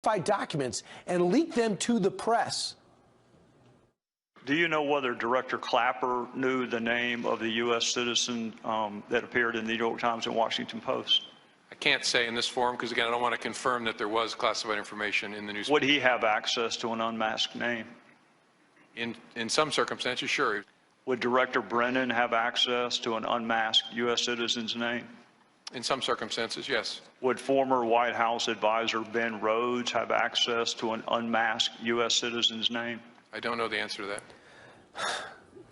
documents and leak them to the press. Do you know whether Director Clapper knew the name of the U.S. citizen that appeared in the New York Times and Washington Post? I can't say in this forum because, again, I don't want to confirm that there was classified information in the newspaper. Would he have access to an unmasked name? In some circumstances, sure. Would Director Brennan have access to an unmasked U.S. citizen's name? In some circumstances, yes. Would former White House advisor Ben Rhodes have access to an unmasked U.S. citizen's name? I don't know the answer to that.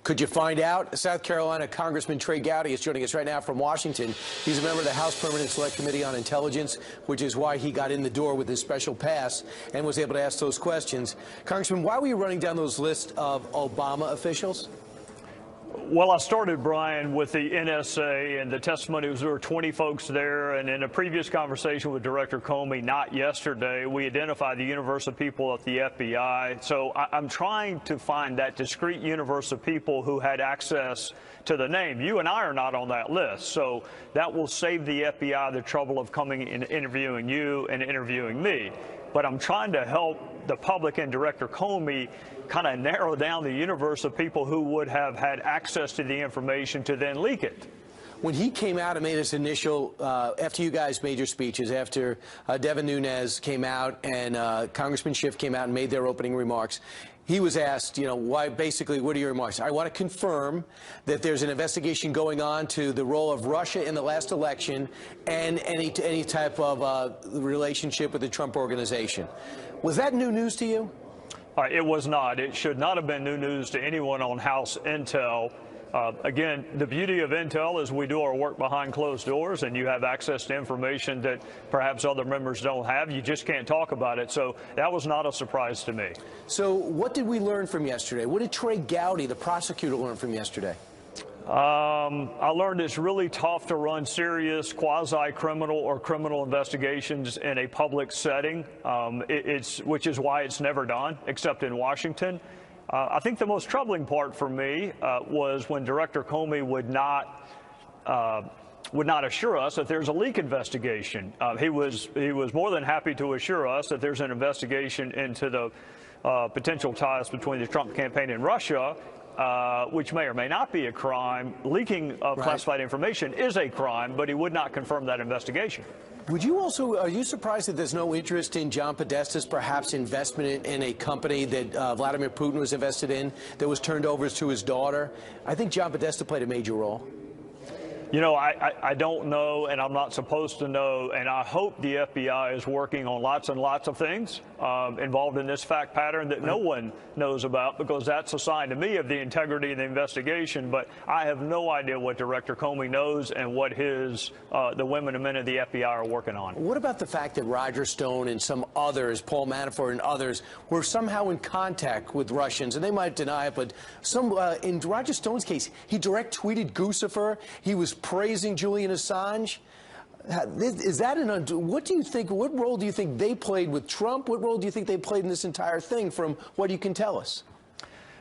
Could you find out? South Carolina Congressman Trey Gowdy is joining us right now from Washington. He's a member of the House Permanent Select Committee on Intelligence, which is why he got in the door with his special pass and was able to ask those questions. Congressman, why were you running down those lists of Obama officials? Well, I started, Brian, with the NSA, and the testimony was there were 20 folks there. And in a previous conversation with Director Comey, not yesterday, we identified the universe of people at the FBI. So I'm trying to find that discrete universe of people who had access to the name. You and I are not on that list. So that will save the FBI the trouble of coming and interviewing you and interviewing me. But I'm trying to help the public and Director Comey kind of narrow down the universe of people who would have had access to the information to then leak it. When he came out and made his initial, after you guys made your speeches, after Devin Nunes came out and Congressman Schiff came out and made their opening remarks, he was asked, why, basically, what are your remarks? I want to confirm that there's an investigation going on to the role of Russia in the last election and any type of relationship with the Trump organization. Was that new news to you? It was not. It should not have been new news to anyone on House Intel. Again, the beauty of Intel is we do our work behind closed doors, and you have access to information that perhaps other members don't have. You just can't talk about it. So that was not a surprise to me. So what did we learn from yesterday? What did Trey Gowdy, the prosecutor, learn from yesterday? I learned it's really tough to run serious quasi-criminal or criminal investigations in a public setting, which is why it's never done, except in Washington. I think the most troubling part for me was when Director Comey would not assure us that there's a leak investigation. He was more than happy to assure us that there's an investigation into the potential ties between the Trump campaign and Russia, which may or may not be a crime. Leaking of classified information is a crime, but he would not confirm that investigation. Would you also, are you surprised that there's no interest in John Podesta's perhaps investment in a company that Vladimir Putin was invested in that was turned over to his daughter? I think John Podesta played a major role. I don't know, and I'm not supposed to know, and I hope the FBI is working on lots and lots of things involved in this fact pattern that no one knows about, because that's a sign to me of the integrity of the investigation. But I have no idea what Director Comey knows and what the women and men of the FBI are working on. What about the fact that Roger Stone and some others, Paul Manafort and others, were somehow in contact with Russians? And they might deny it, but in Roger Stone's case, he direct tweeted Guccifer. He was praising Julian Assange. Is that what do you think? What role do you think they played with Trump? What role do you think they played in this entire thing, from what you can tell us?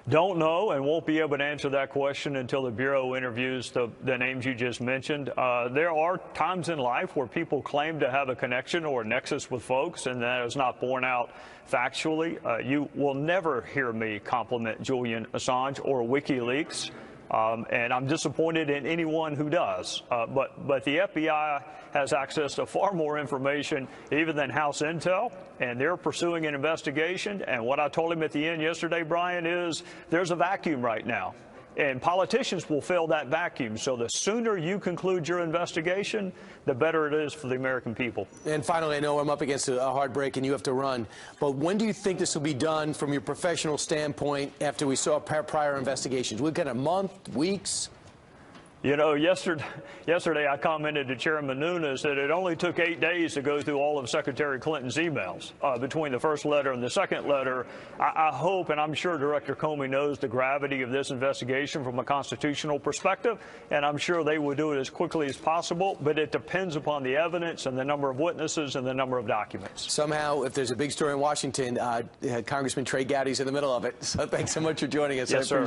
Don't know, and won't be able to answer that question until the Bureau interviews the names you just mentioned. There are times in life where people claim to have a connection or a nexus with folks, and that is not borne out factually. You will never hear me compliment Julian Assange or WikiLeaks. And I'm disappointed in anyone who does. But the FBI has access to far more information even than House Intel, and they're pursuing an investigation. And what I told him at the end yesterday, Brian, is there's a vacuum right now, and politicians will fill that vacuum. So the sooner you conclude your investigation, the better it is for the American people. And finally, I know I'm up against a hard break and you have to run, but when do you think this will be done from your professional standpoint after we saw prior investigations? We've got a month, weeks? Yesterday I commented to Chairman Nunes that it only took 8 days to go through all of Secretary Clinton's emails between the first letter and the second letter. I hope, and I'm sure Director Comey knows the gravity of this investigation from a constitutional perspective, and I'm sure they will do it as quickly as possible, but it depends upon the evidence and the number of witnesses and the number of documents. Somehow, if there's a big story in Washington, Congressman Trey Gowdy's in the middle of it. So thanks so much for joining us. Yes, sir.